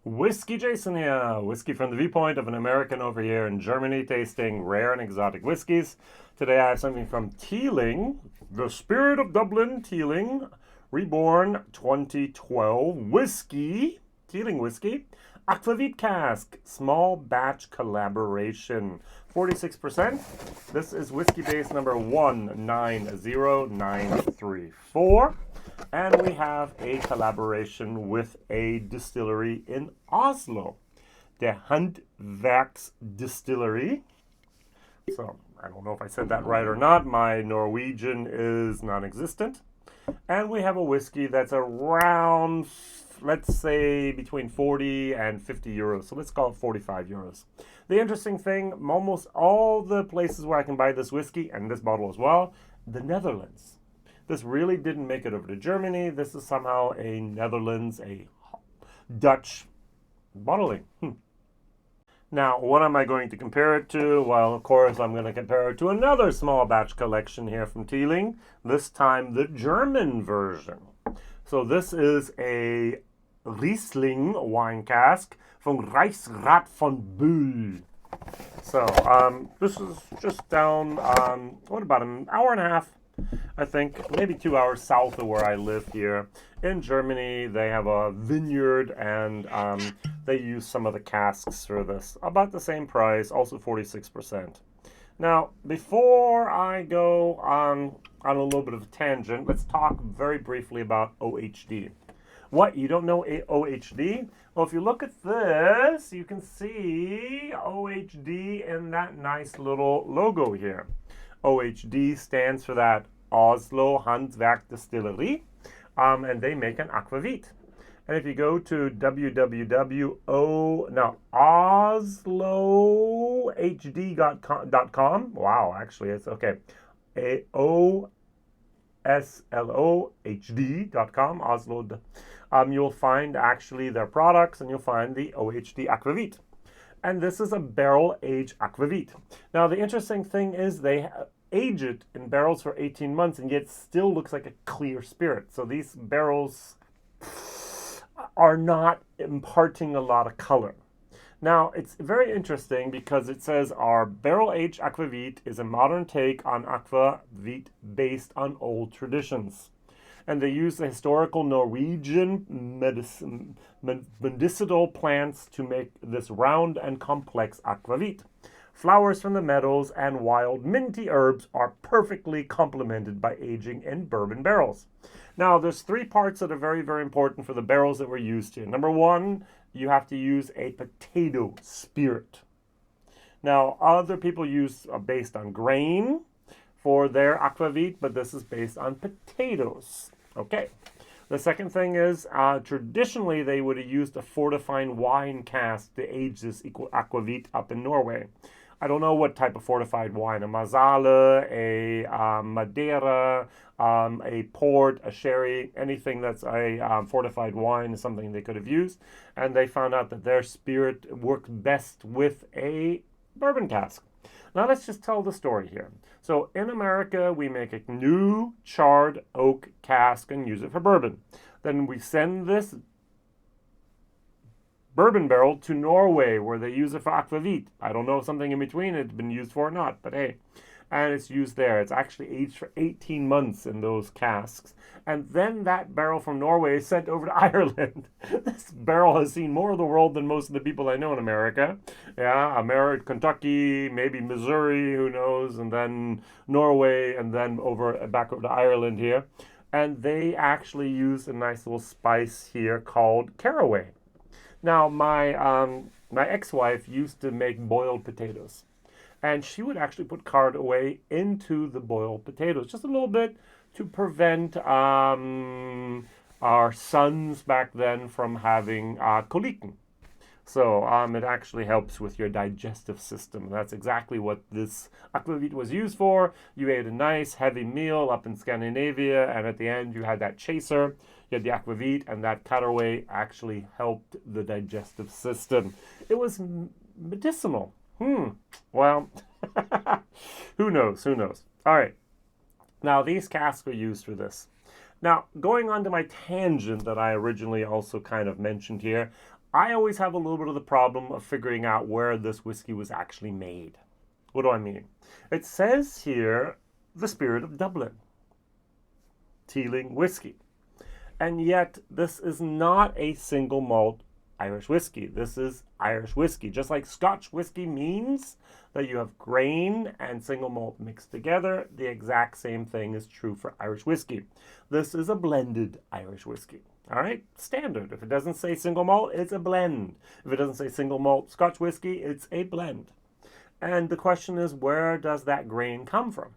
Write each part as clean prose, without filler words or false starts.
WhiskyJason here, whiskey from the viewpoint of an American over here in Germany tasting rare and exotic whiskeys. Today I have something from Teeling, the Spirit of Dublin Teeling, Reborn 2012 whiskey, Teeling whiskey, Aquavit Cask, small batch collaboration, 46%. This is Whiskybase number 190934. And we have a collaboration with a distillery in Oslo, the Håndverksdestilleri. So I don't know if I said that right or not. My Norwegian is non-existent. And we have a whiskey that's around, let's say, between 40 and 50 euros. So let's call it 45 euros. The interesting thing, almost all the places where I can buy this whiskey, and this bottle as well, the Netherlands. This really didn't make it over to Germany. This is somehow a Netherlands, a Dutch bottling. Now, what am I going to compare it to? Well, of course, I'm going to compare it to another small batch collection here from Teeling, this time the German version. So this is a Riesling wine cask from Reichsrat von Bühl. So this is just down, what about an hour and a half? I think maybe 2 hours south of where I live here in Germany. They have a vineyard and they use some of the casks for this. About the same price, also 46%. Now, before I go on a little bit of a tangent, let's talk very briefly about OHD. What, you don't know OHD? Well, if you look at this, you can see OHD in that nice little logo here. OHD stands for that Oslo Håndverksdestilleri, and they make an aquavit. And if you go to oslohd.com, wow, actually it's okay, oslohd.com, Oslo, you'll find actually their products, and you'll find the OHD aquavit. And this is a barrel-aged aquavit. Now, the interesting thing is they age it in barrels for 18 months, and yet still looks like a clear spirit. So these barrels are not imparting a lot of color. Now, it's very interesting because it says our barrel-aged aquavit is a modern take on aquavit based on old traditions. And they use the historical Norwegian medicinal plants to make this round and complex aquavit. Flowers from the meadows and wild minty herbs are perfectly complemented by aging in bourbon barrels. Now, there's three parts that are very, very important for the barrels that were used here. Number one, you have to use a potato spirit. Now, other people use based on grain for their aquavit, but this is based on potatoes. Okay. The second thing is, traditionally they would have used a fortified wine cask to age this aquavit up in Norway. I don't know what type of fortified wine, a Marsala, a Madeira, a port, a sherry, anything that's a fortified wine is something they could have used. And they found out that their spirit worked best with a bourbon cask. Now let's just tell the story here. So in America, we make a new charred oak cask and use it for bourbon. Then we send this bourbon barrel to Norway, where they use it for aquavit. I don't know if something in between it's been used for or not, but hey. And it's used there. It's actually aged for 18 months in those casks. And then that barrel from Norway is sent over to Ireland. This barrel has seen more of the world than most of the people I know in America. Yeah, America, Kentucky, maybe Missouri, who knows, and then Norway, and then back over to Ireland here. And they actually use a nice little spice here called caraway. Now, my ex-wife used to make boiled potatoes. And she would actually put caraway into the boiled potatoes, just a little bit to prevent our sons back then from having colic. So it actually helps with your digestive system. That's exactly what this aquavit was used for. You ate a nice heavy meal up in Scandinavia, and at the end you had that chaser. You had the aquavit, and that caraway actually helped the digestive system. It was medicinal. Well, who knows? Who knows? All right. Now, these casks are used for this. Now, going on to my tangent that I originally also kind of mentioned here, I always have a little bit of the problem of figuring out where this whiskey was actually made. What do I mean? It says here, the Spirit of Dublin, Teeling whiskey. And yet, this is not a single malt Irish whiskey. This is Irish whiskey. Just like Scotch whiskey means that you have grain and single malt mixed together, the exact same thing is true for Irish whiskey. This is a blended Irish whiskey. All right, standard. If it doesn't say single malt, it's a blend. If it doesn't say single malt Scotch whiskey, it's a blend. And the question is, where does that grain come from?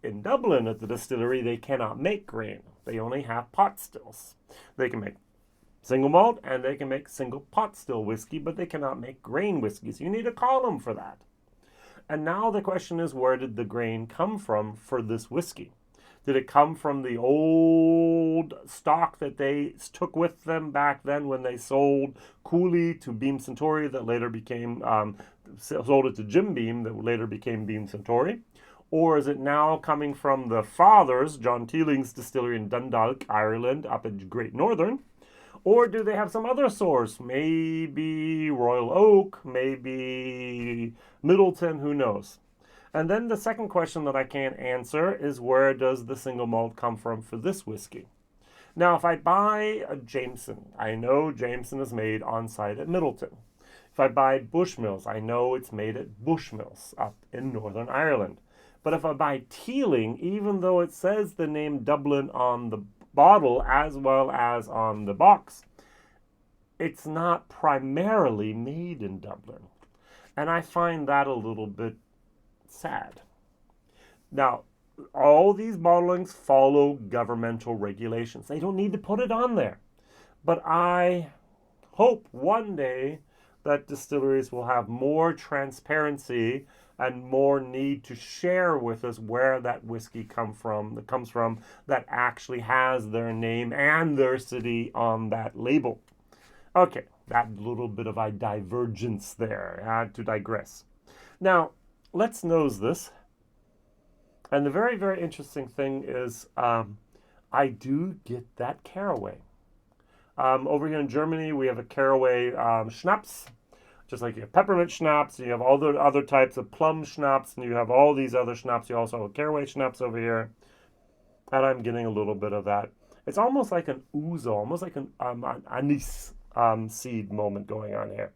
In Dublin at the distillery, they cannot make grain. They only have pot stills. They can make single malt and they can make single pot still whiskey, but they cannot make grain whiskey. So you need a column for that. And now the question is, where did the grain come from for this whiskey? Did it come from the old stock that they took with them back then when they sold Cooley to Beam Suntory that later became, sold it to Jim Beam that later became Beam Suntory? Or is it now coming from the fathers, John Teeling's distillery in Dundalk, Ireland, up at Great Northern? Or do they have some other source? Maybe Royal Oak, maybe Middleton, who knows? And then the second question that I can't answer is, where does the single malt come from for this whiskey? Now, if I buy a Jameson, I know Jameson is made on site at Middleton. If I buy Bushmills, I know it's made at Bushmills up in Northern Ireland. But if I buy Teeling, even though it says the name Dublin on the bottle as well as on the box, it's not primarily made in Dublin. And I find that a little bit sad. Now, all these bottlings follow governmental regulations. They don't need to put it on there. But I hope one day that distilleries will have more transparency and more need to share with us where that whiskey comes from, that actually has their name and their city on that label. Okay, that little bit of a divergence there. I had to digress. Now, let's nose this. And the very, very interesting thing is I do get that caraway. Over here in Germany, we have a caraway schnapps. Just like you have peppermint schnapps, you have all the other types of plum schnapps, and you have all these other schnapps. You also have a caraway schnapps over here. And I'm getting a little bit of that. It's almost like an ouzo, almost like an anise seed moment going on here.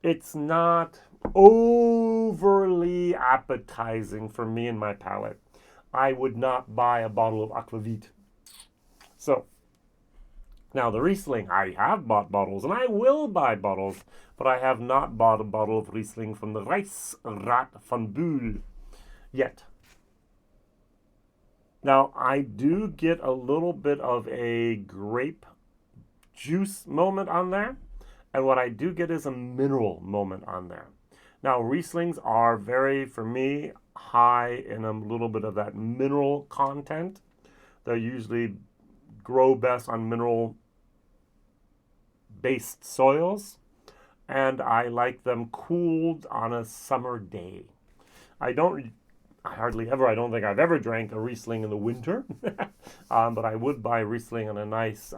It's not overly appetizing for me and my palate. I would not buy a bottle of Aquavit. So, now the Riesling, I have bought bottles, and I will buy bottles, but I have not bought a bottle of Riesling from the Reichsrat von Bühl yet. Now, I do get a little bit of a grape juice moment on there, and what I do get is a mineral moment on there. Now, Rieslings are very, for me, high in a little bit of that mineral content. They usually grow best on mineral-based soils, and I like them cooled on a summer day. I don't think I've ever drank a Riesling in the winter, but I would buy Riesling on a nice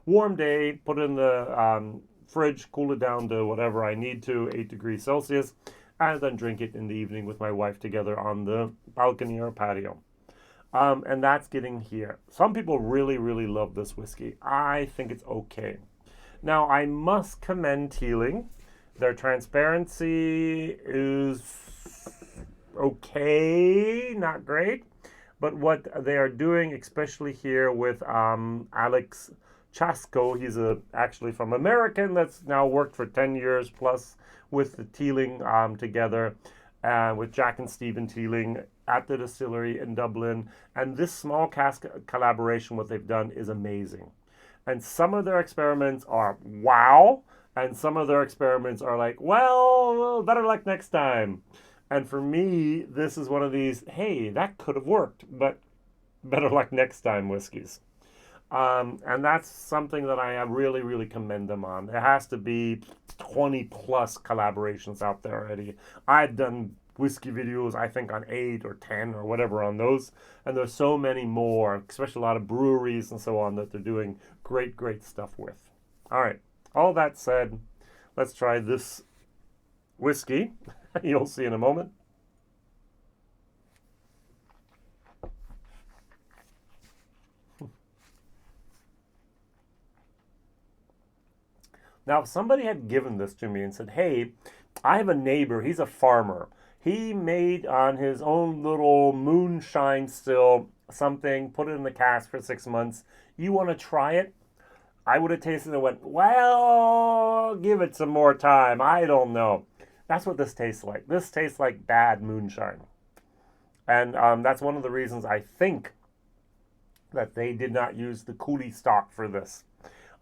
warm day, put it in the fridge, cool it down to whatever I need to, 8 degrees Celsius, and then drink it in the evening with my wife together on the balcony or patio. And that's getting here. Some people really, really love this whiskey. I think it's okay. Now, I must commend Teeling. Their transparency is okay, not great. But what they are doing, especially here with Alex Chasko, he's actually from American that's now worked for 10 years plus with the Teeling together, with Jack and Stephen Teeling at the distillery in Dublin. And this small cask collaboration, what they've done is amazing. And some of their experiments are wow, and some of their experiments are like, well, better luck next time. And for me, this is one of these, hey, that could have worked, but better luck next time whiskeys. And that's something that I really, really commend them on. There has to be 20 plus collaborations out there already. I've done whiskey videos, I think, on 8 or 10 or whatever on those. And there's so many more, especially a lot of breweries and so on, that they're doing great, great stuff with. All right, all that said, let's try this whiskey. You'll see in a moment. Now, if somebody had given this to me and said, hey, I have a neighbor, he's a farmer. He made on his own little moonshine still something, put it in the cask for 6 months. You want to try it? I would have tasted it and went, well, give it some more time. I don't know. That's what this tastes like. This tastes like bad moonshine. And that's one of the reasons I think that they did not use the coolie stock for this.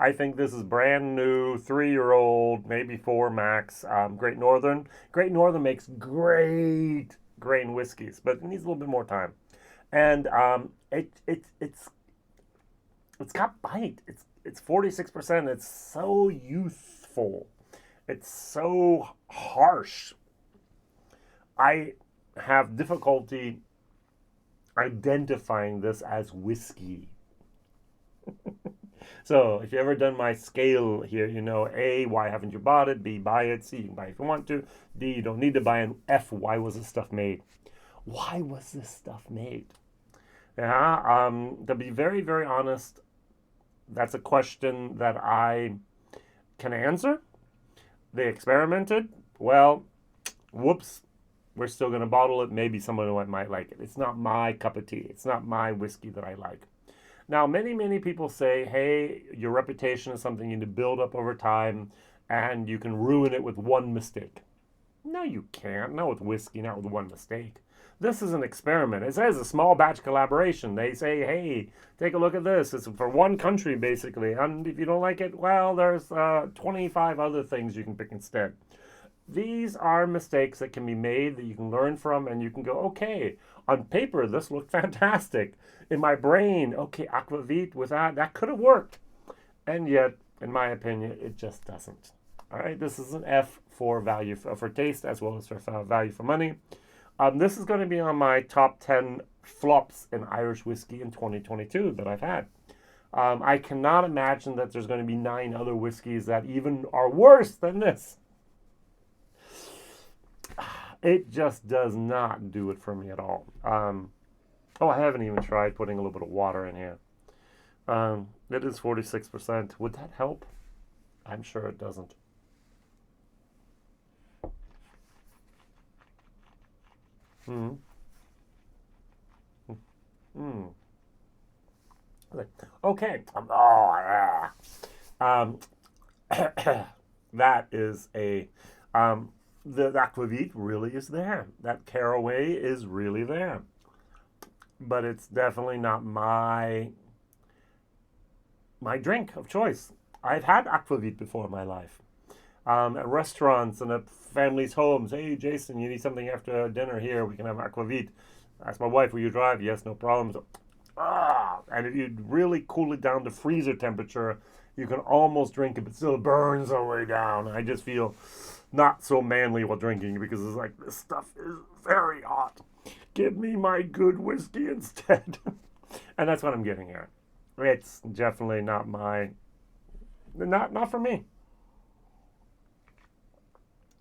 I think this is brand new, 3-year-old, maybe 4 max. Great Northern. Great Northern makes great grain whiskeys, but it needs a little bit more time. And it's got bite. It's 46%. It's so youthful. It's so harsh. I have difficulty identifying this as whiskey. So if you've ever done my scale here, you know, A, why haven't you bought it? B, buy it. C, you can buy it if you want to. D, you don't need to buy it. F, why was this stuff made? Why was this stuff made? Yeah, to be very, very honest, that's a question that I can answer. They experimented. Well, whoops, we're still going to bottle it. Maybe someone might like it. It's not my cup of tea. It's not my whiskey that I like. Now, many, many people say, hey, your reputation is something you need to build up over time, and you can ruin it with one mistake. No, you can't. Not with whiskey, not with one mistake. This is an experiment. It says a small batch collaboration. They say, hey, take a look at this. It's for one country, basically. And if you don't like it, well, there's 25 other things you can pick instead. These are mistakes that can be made that you can learn from, and you can go, okay, on paper, this looked fantastic. In my brain, okay, Aquavit with that could have worked. And yet, in my opinion, it just doesn't. All right, this is an F for value for taste as well as for value for money. This is going to be on my top 10 flops in Irish whiskey in 2022 that I've had. I cannot imagine that there's going to be 9 other whiskeys that even are worse than this. It just does not do it for me at all. Oh, I haven't even tried putting a little bit of water in here. It is 46%. Would that help? I'm sure it doesn't. Okay. That is a... the aquavit really is there. That caraway is really there. But it's definitely not my drink of choice. I've had aquavit before in my life. At restaurants and at families' homes. Hey, Jason, you need something after dinner here. We can have aquavit. Ask my wife, will you drive? Yes, no problem. So, and if you really cool it down to freezer temperature, you can almost drink it, but still it burns all the way down. I just feel not so manly while drinking because it's like, this stuff is very hot. Give me my good whiskey instead. And that's what I'm getting here. It's definitely not for me.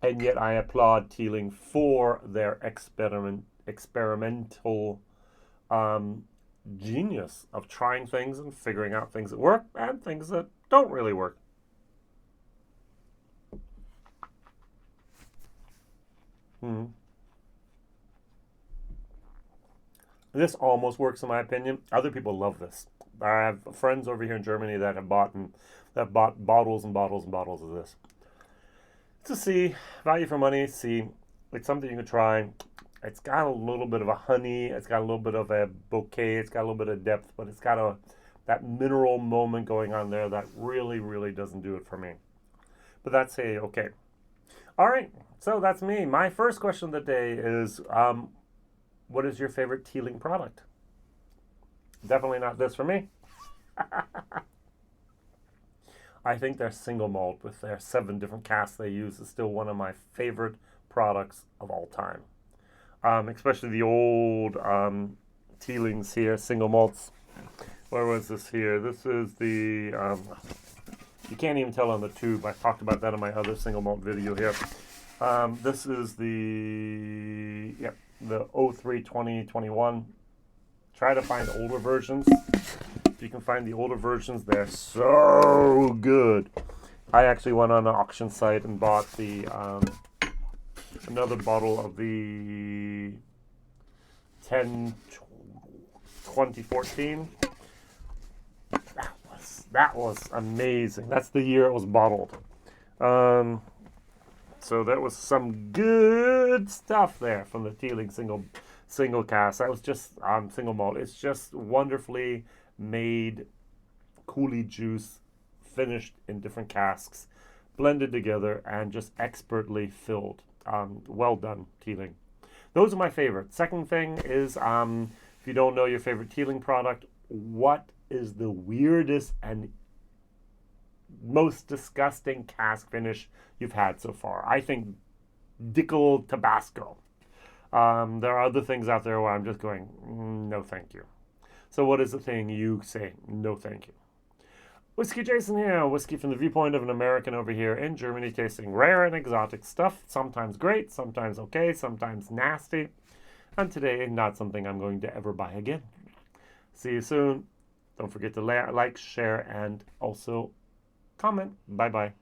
And yet I applaud Teeling for their experimental genius of trying things and figuring out things that work and things that don't really work. This almost works in my opinion. Other people love this. I have friends over here in Germany that have bought bottles and bottles and bottles of this. To see value for money, see it's something you can try. It's got a little bit of a honey, it's got a little bit of a bouquet, it's got a little bit of depth, but it's got that mineral moment going on there that really, really doesn't do it for me. But that's okay. All right, so that's me. My first question of the day is, what is your favorite Teeling product? Definitely not this for me. I think their single malt with their 7 different casks they use is still one of my favorite products of all time. Especially the old Teelings here, single malts. Where was this here? This is the, you can't even tell on the tube. I talked about that in my other single malt video here. This is the, yep, the 03 2021. Try to find older versions. If you can find the older versions, they're so good. I actually went on an auction site and bought the another bottle of the 2014. That was amazing. That's the year it was bottled. So that was some good stuff there from the Teeling single cask. That was just single malt. It's just wonderfully made coulis juice, finished in different casks, blended together, and just expertly filled. Well done, Teeling. Those are my favorite. Second thing is, if you don't know your favorite Teeling product, what is the weirdest and most disgusting cask finish you've had so far? I think Dickel Tabasco. There are other things out there where I'm just going, no thank you. So what is the thing you say no thank you? WhiskyJason here, whiskey from the viewpoint of an American over here in Germany, tasting rare and exotic stuff, sometimes great, sometimes okay, sometimes nasty, and today not something I'm going to ever buy again. See you soon. Don't forget to like, share, and also comment. Bye-bye.